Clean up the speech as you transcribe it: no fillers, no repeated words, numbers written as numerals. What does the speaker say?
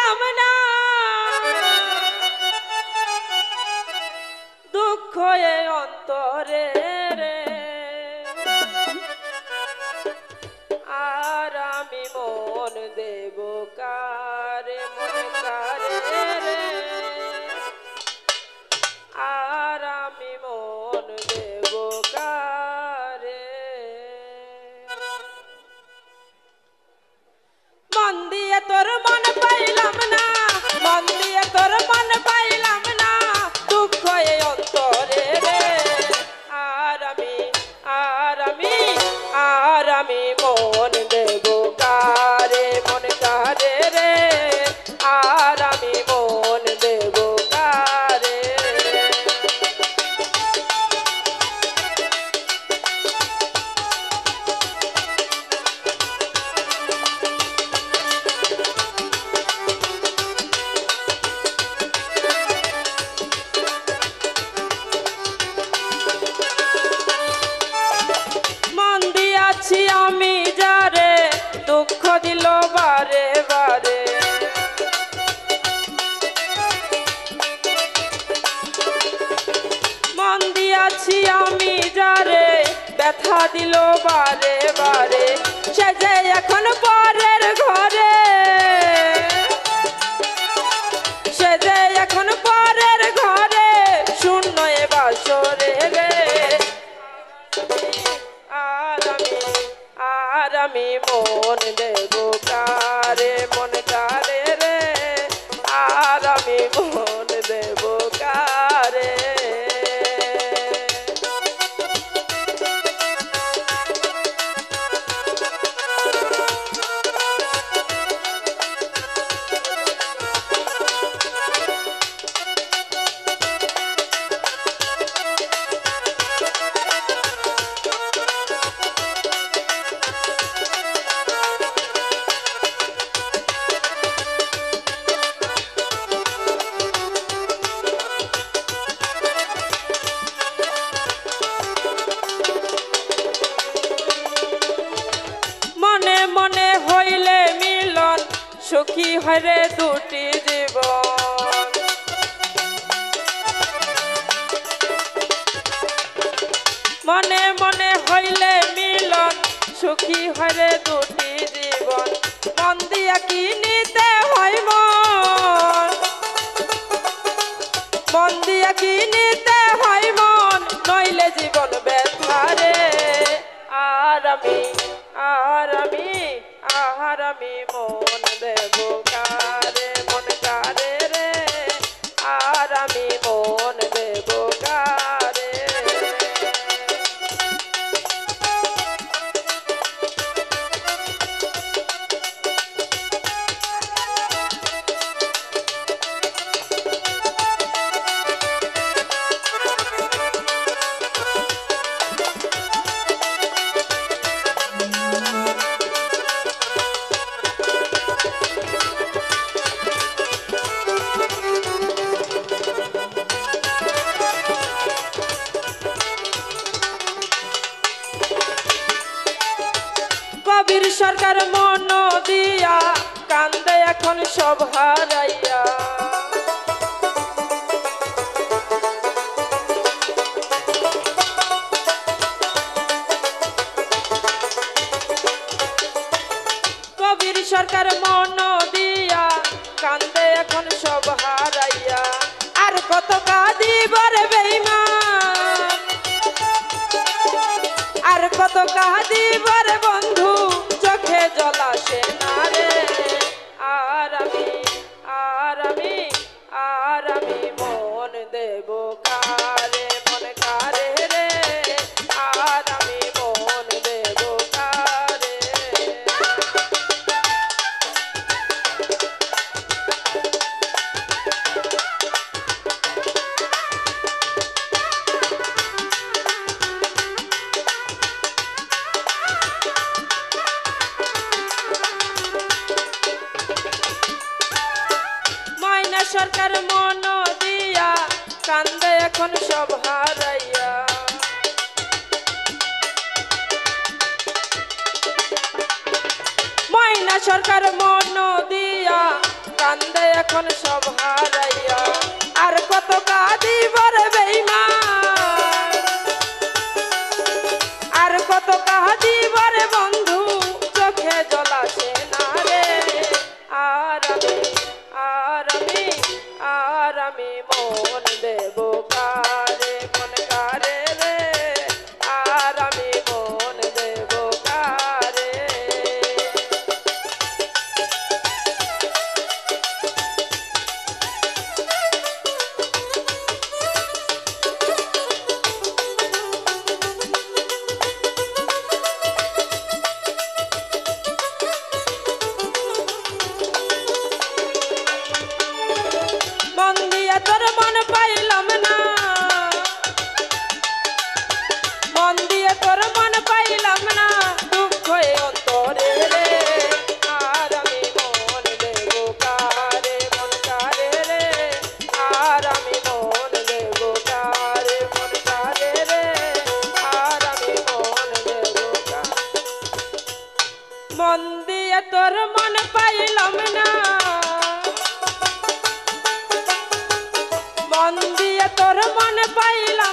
পাইলাম না দুঃখ এ অন্তরে রে আর আমি মন দেব কারে মন কারে রে আর আমি মন দেব কারে মন দিয়ে তোর মন পাইলাম না মন দিয়ে তোর মন পাইলাম না দুঃখ এই অন্তরে রে আর আমি মন দেব কারে মন কারে রে আর আমি মন দেব কারে আমি যারে দুঃখ দিল বারে বারে মন দিয়াছি আমি যারে ব্যথা দিল বারে বারে সে যে এখন পরের ঘরে সে যে এখন পরের ঘরে শূন্য এ বাসরে রে আর আমি মন দেব কারে মন কারে রে আর আমি মন দেব কারে মনে হইলে মিলন সুখী হয় রে দুটি জীবন মনে মনে হইলে মিলন সুখী হয় রে দুটি জীবন মন দিয়া কি নিতে হয় মন দিয়া কি নিতে হয় মন নইলে জীবন ব্যথা রে আর আমি মন দেব কারে মন কারে রে আর আমি মন দেব কারে কবির সরকার মন দিয়া কান্দে এখন সব হারাইয়া কবির সরকার মন দিয়া কান্দে এখন সব হারাইয়া আর কত কাঁদিবার বেঈমান আর কত কাঁদিবার বন্ধু চোখে জল আসে না রে আর আমি মন দেব কারে মন কারে রে আর আমি মন দেব কারে সরকার মন দিয়া কান্দে এখন সব হারাইয়া ময়না সরকার মন দিয়া কান্দে এখন সব হারাইয়া আর কত কাঁদিব রে বেঈমান আর কত কাঁদিব রে বন্ধু চোখে জল আসে না রে আর আমি মন দেব কারে মন কারে রে আর আমি মন দেব কারে মন দিয়া তোর মন পাইলাম না মন দিয়ে তোর মন পাইলাম না দুঃখ অন্তরে রে আর আমি মন দেব কারে মন কারে রে আর আমি মন দেব কারে মন কারে রে আর আমি মন দেব মন দিয়ে তোর মন পাইলাম না মন দিয়ে তোর মন পাইলাম